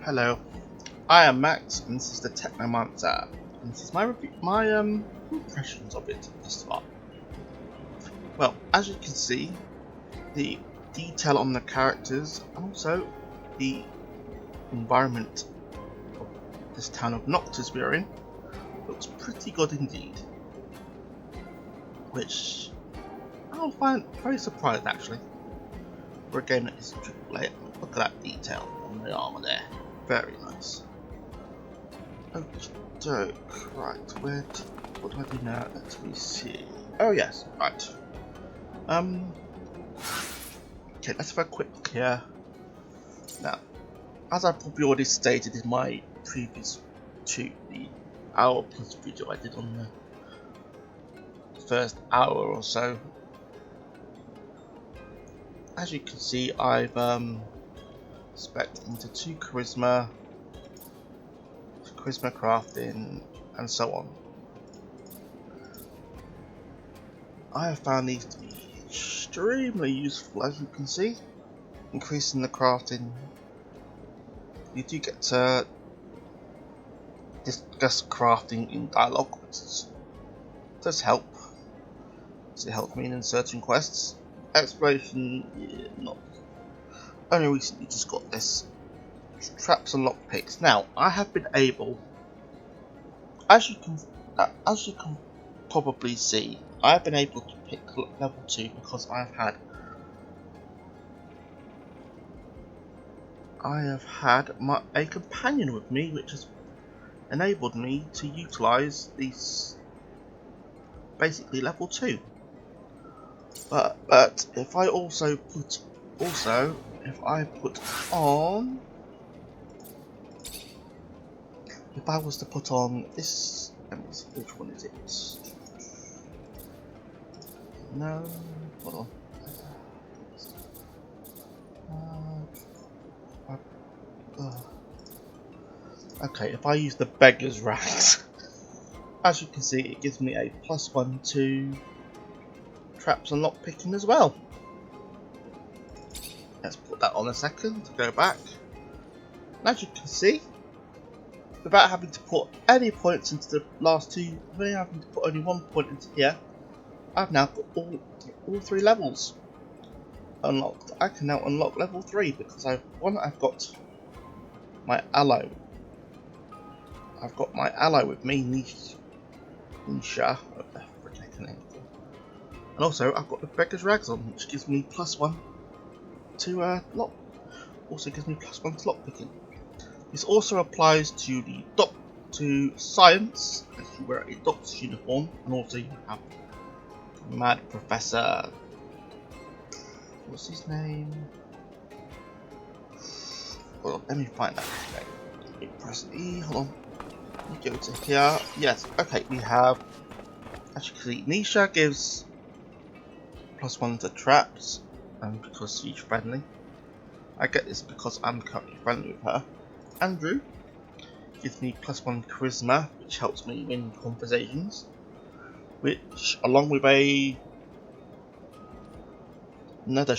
Hello, I am Max, and this is the Technomancer, and this is my impressions of it thus far. Well, as you can see, the detail on the characters and also the environment of this town of Noctis we're in looks pretty good indeed, which I'll find very surprised actually for a game that is AAA. Look at that detail on the armor there, very nice. Okay, right, what do I do now? Let me see. Oh yes, right. Okay, let's have a quick look here. Now, as I probably already stated in my previous the hour plus video I did on the first hour or so, as you can see, I've spec into 2 charisma crafting, and so on. I have found these to be extremely useful, as you can see. Increasing the crafting, you do get to discuss crafting in dialogue, which does help. It helps me in certain quests. Exploration, yeah, not. Only recently just got this. Traps and lockpicks. Now, I have been able, as you can probably see, I have been able to pick level 2 because I have had a companion with me, which has enabled me to utilize these basically level 2. But if I put on, if I was to put on this, let me see, which one is it? No, hold on. Okay, if I use the beggar's rags, as you can see, it gives me a +1 to traps and lockpicking as well. Let's put that on a second to go back. And as you can see, without having to put any points into the last 2, only having to put only 1 point into here, I've now got all 3 levels unlocked. I can now unlock level 3 because I've got my ally. I've got my ally with me, Nisha, and also I've got the beggar's rags on, which gives me +1 to lock. Also gives me +1 to lockpicking. This also applies to to science, as you wear a doctor's uniform, and also you have Mad Professor. What's his name? Hold on, let me find that. Okay. Press E. Hold on. We go to here. Yes. Okay. We have. As you can see, Nisha gives +1 to traps, and because she's friendly. I get this because I'm currently friendly with her. Andrew gives me +1 charisma, which helps me win conversations. Which, along with another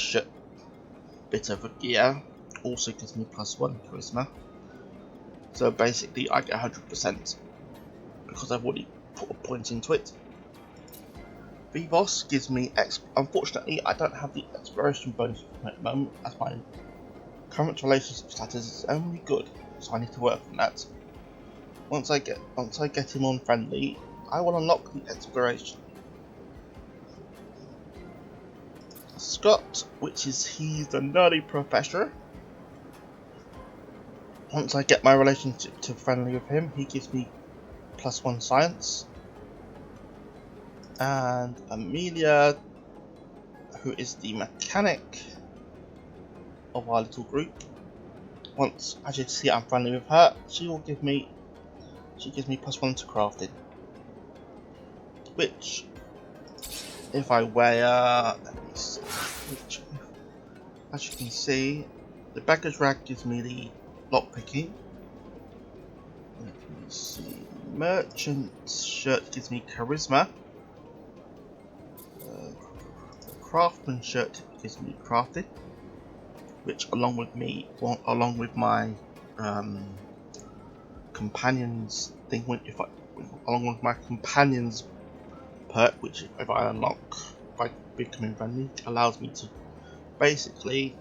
bit of gear, also gives me +1 charisma. So basically, I get 100% because I've already put a point into it. Vivos gives me unfortunately, I don't have the exploration bonus at the moment, as my current relationship status is only good, so I need to work on that. Once I get him on friendly, I will unlock the exploration. Scott, he's the nerdy professor. Once I get my relationship to friendly with him, he gives me +1 science. And Amelia, who is the mechanic of our little group, once, as you can see, I'm friendly with her, she gives me +1 to crafting. Which, if I wear, let me see, as you can see, the beggar's rag gives me the lockpicking. Let me see, merchant's shirt gives me charisma. The craftsman shirt gives me crafting, which along with my companions thing. If I, along with my companions perk, which if I unlock by becoming friendly, allows me to basically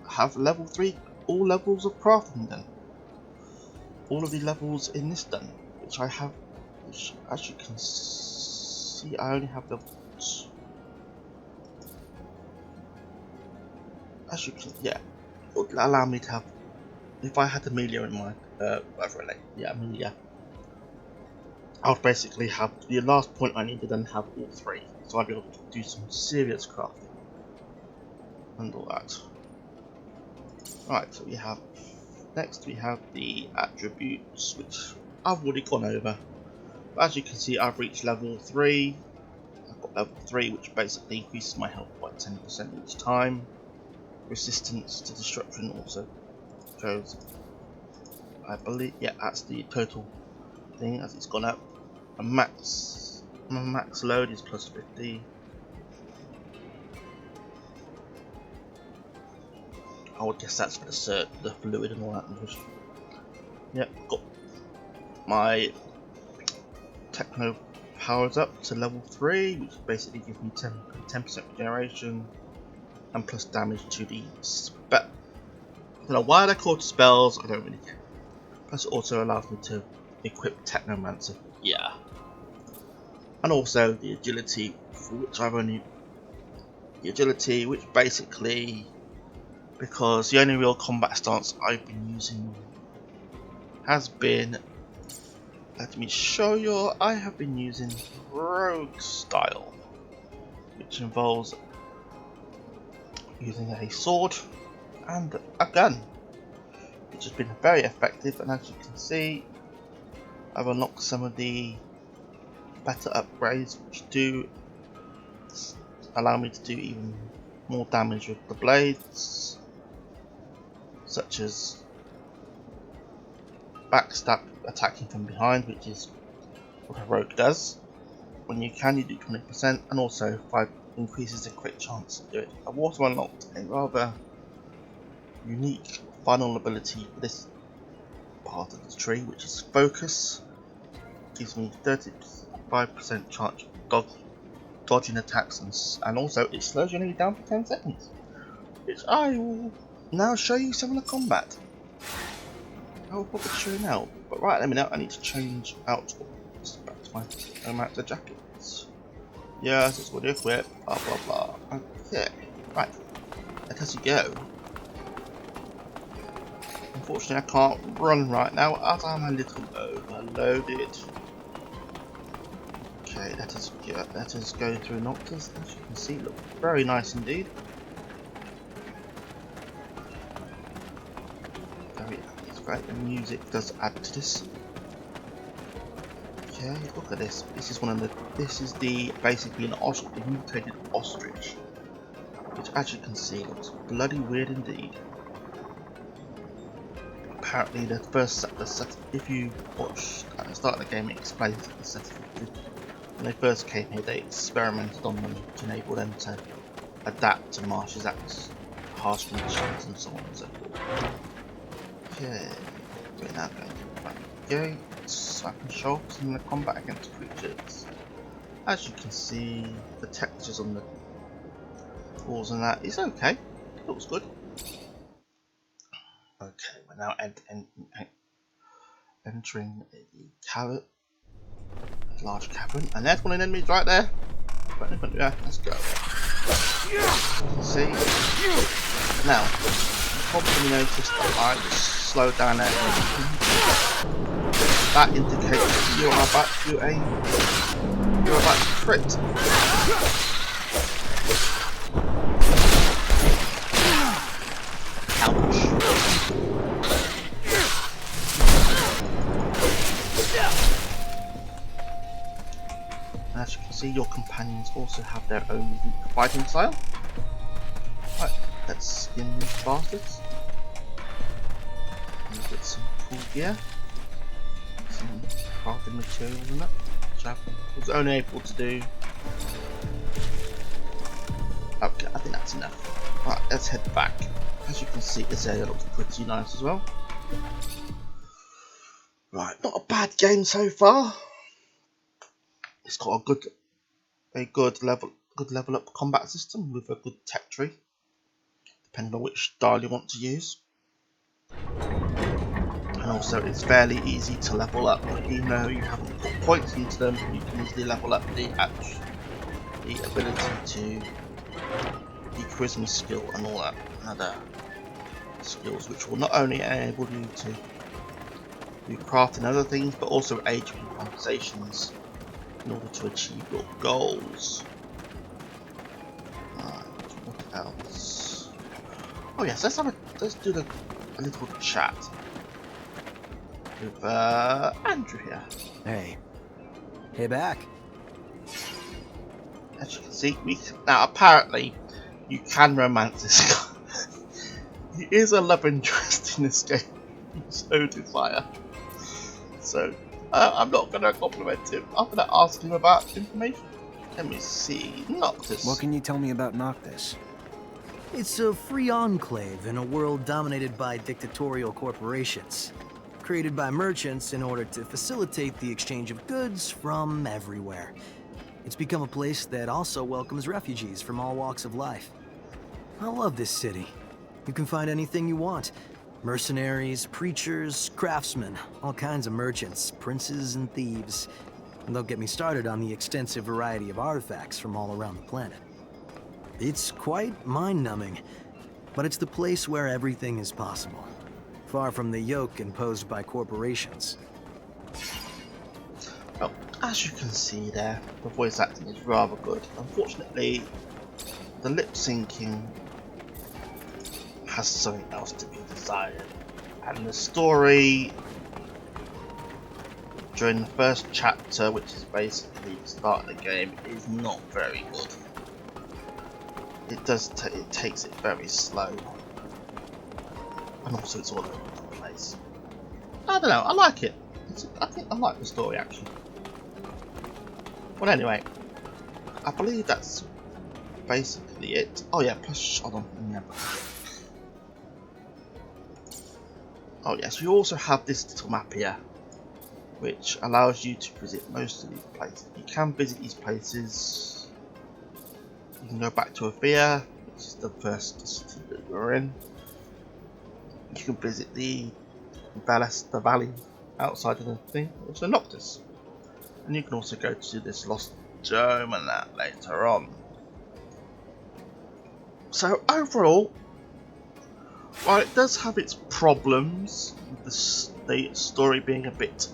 have level 3 all levels of crafting done. All of the levels in this done, which I have, which as you can see I only have level 2. As you can, yeah, it would allow me to have, if I had Amelia in my, whatever, like, yeah, Amelia, I would basically have the last point I needed and have all 3, so I'd be able to do some serious crafting and all that. Right, so we have, next we have the attributes, which I've already gone over. But as you can see, I've reached level 3. I've got level 3, which basically increases my health by 10% each time. Resistance to destruction also goes, I believe, yeah, that's the total thing as it's gone up. A max load is plus 50. I would guess that's for the fluid and all that. Yep, got my Techno powers up to level 3, which basically gives me 10% regeneration and plus damage to the spell. I don't know why they're called spells, I don't really care. Plus it also allows me to equip Technomancer, yeah. And also the agility, for which I've only, the agility which basically, because the only real combat stance I've been using has been, let me show you, I have been using rogue style, which involves using a sword and a gun, which has been very effective. And as you can see, I've unlocked some of the better upgrades which do allow me to do even more damage with the blades, such as backstab attacking from behind, which is what a rogue does. When you can, you do 20%, and also 5 increases the crit chance to do it. I've also unlocked a rather unique final ability for this part of the tree, which is focus. Gives me 35% chance of dodging attacks, and also it slows your enemy down for 10 seconds, which I will now show you some of the combat. I will probably show you now, but right, let me know. I need to change out back to my Technomancer jackets. Yes, it's already equipped, blah blah blah. Okay, right, let us go. Unfortunately, I can't run right now as I'm a little overloaded. Okay, let us go through Noctis. As you can see, look very nice indeed. It's great. The music does add to this. Okay, look at this. This is one of the. This is the basically an ostrich, a mutated ostrich, which, as you can see, looks bloody weird indeed. Apparently, the first set. If you watch at the start of the game, it explains that the set. When they first came here, they experimented on them to enable them to adapt to Marsh's harsh conditions and so on and so forth. Okay, we're now going to back gate so I can show off some of the combat against creatures. As you can see, the textures on the walls and that is okay. It looks good. Okay, we're now entering the large cavern, and there's one of the enemies right there. Yeah, let's go. See? Now, you probably noticed that I just slowed down there. That indicates that you're about to crit. As you can see, your companions also have their own fighting style. Right, let's skin these bastards. And get some cool gear. Some crafting materials and that, which I was only able to do. Okay, I think that's enough. Right, let's head back. As you can see, this area looks pretty nice as well. Right, not a bad game so far. It's got a good level up combat system with a good tech tree, depending on which style you want to use. And also it's fairly easy to level up, even though you haven't put points into them, you can easily level up the ability to the charisma skill and all that other skills, which will not only enable you to do craft and other things, but also aid you in conversations in order to achieve your goals. What else? Oh yes, let's do a little chat with Andrew here. Hey back. As you can see, now apparently you can romance this guy. He is a love interest in this game. So do Fire. So I'm not going to compliment him. I'm going to ask him about information. Let me see. Noctis. What can you tell me about Noctis? It's a free enclave in a world dominated by dictatorial corporations, created by merchants in order to facilitate the exchange of goods from everywhere. It's become a place that also welcomes refugees from all walks of life. I love this city. You can find anything you want. Mercenaries, preachers, craftsmen, all kinds of merchants, princes and thieves. And don't get me started on the extensive variety of artifacts from all around the planet. It's quite mind-numbing, but it's the place where everything is possible, far from the yoke imposed by corporations. Well, as you can see there, the voice acting is rather good. Unfortunately, the lip syncing has something else to be desired, and the story during the first chapter, which is basically the start of the game, is not very good. It takes it very slow, and also it's all over the place. I don't know, I like it. I think I like the story actually. Well, anyway, I believe that's basically it. Oh yeah, plus hold on, remember. Oh yes, you also have this little map here, which allows you to visit most of these places. You can visit these places. You can go back to Avia, which is the first city that we're in. You can visit the valley outside of the thing, also Noctis. And you can also go to this Lost Dome and that later on. So overall, while it does have its problems, with the story being a bit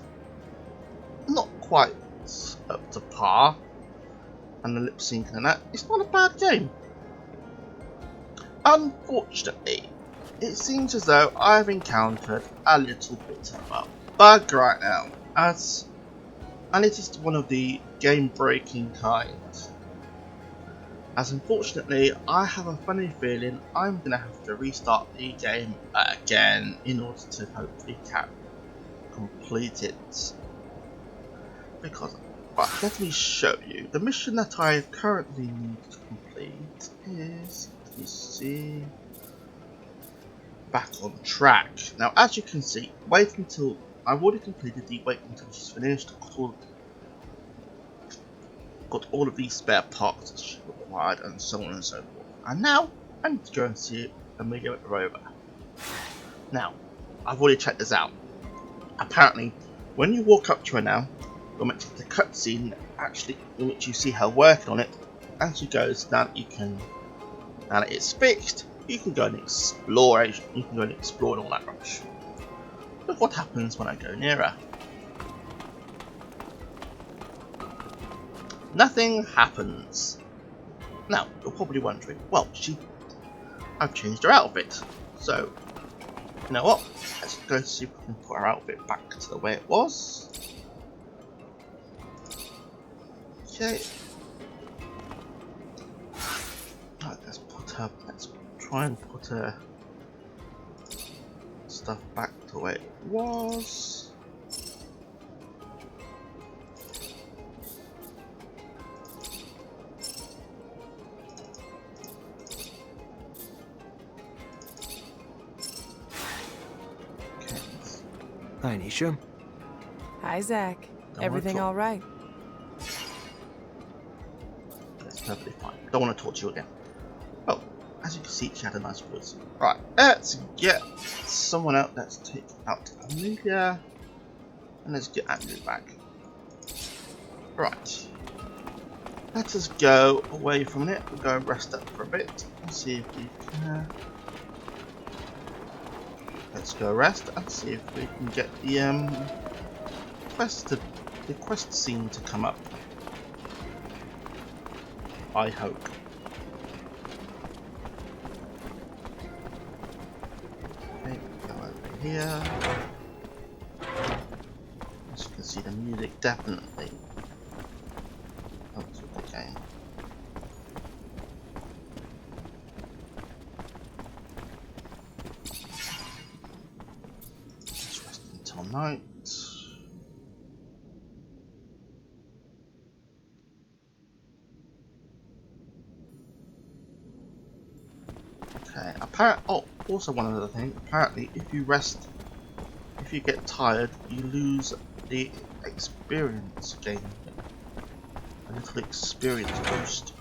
not quite up to par, and the lip sync and that, it's not a bad game. Unfortunately, it seems as though I've encountered a little bit of a bug right now, and it is one of the game-breaking kind. As unfortunately, I have a funny feeling I'm going to have to restart the game again in order to hopefully complete it. Because, but let me show you. The mission that I currently need to complete is, let me see, back on track. Now, as you can see, I've already completed the wait until she's finished, got all of these spare parts that she required, and so on and so forth. And now, I need to go and see Amelia at the rover. Now, I've already checked this out. Apparently, when you walk up to her now, you're meant to get a cutscene actually in which you see her working on it, and she goes, now that it's fixed, you can go and explore. You can go and explore and all that rubbish. Look what happens when I go near her. Nothing happens. Now, you're probably wondering, well, I've changed her outfit. So, you know what? Let's go see if we can put her outfit back to the way it was. Okay. Right, let's try and put her stuff back to the way it was. Hi, Nisha. Hi, Zach. Don't wanna Everything talk. all right? That's perfectly fine. Don't want to talk to you again. Oh, as you can see, she had a nice voice. Right, let's get someone out. Let's take out Amelia. And let's get Andrew back. Right. Let us go away from it. We'll go rest up for a bit and see if we can. Let's go rest and see if we can get the quest scene to come up. I hope. Okay, go over here. As you can see, the music definitely helps with the game. Let's rest until night. Okay, oh, also one other thing. Apparently, if you rest, if you get tired, you lose the experience gain. A little experience boost.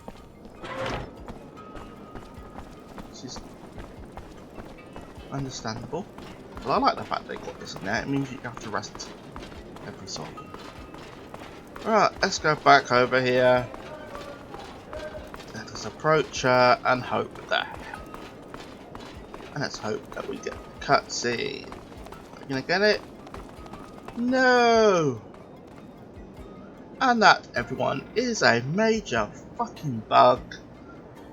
This is understandable. But I like the fact they got this in there. It means you have to rest every so often. Right, let's go back over here. Let us approach her and hope that. And let's hope that we get the cutscene. Are we gonna get it? No! And that, everyone, is a major fucking bug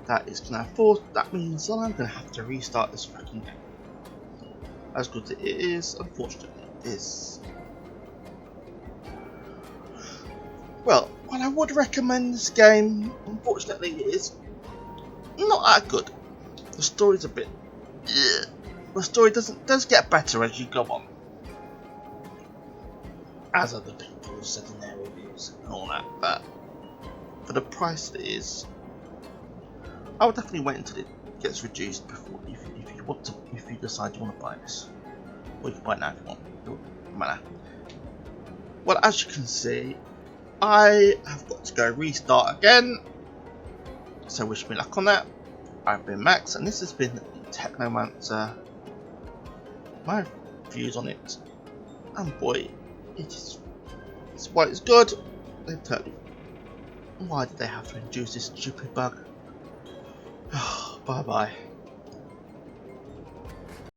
that is gonna force. That means that I'm gonna have to restart this fucking game. As good as it is, unfortunately, it is. Well, while I would recommend this game, unfortunately, it is not that good. The story's a bit. The story does get better as you go on, as other people have said in their reviews and all that. But for the price it is, I would definitely wait until it gets reduced before, if you want to, if you decide you want to buy this, or you can buy it now if you want. It doesn't matter. Well, as you can see, I have got to go restart again. So wish me luck on that. I've been Max, and this has been Technomancer. My views on it, and boy, it's why it's good. They totally. Why did they have to introduce this stupid bug? Bye bye.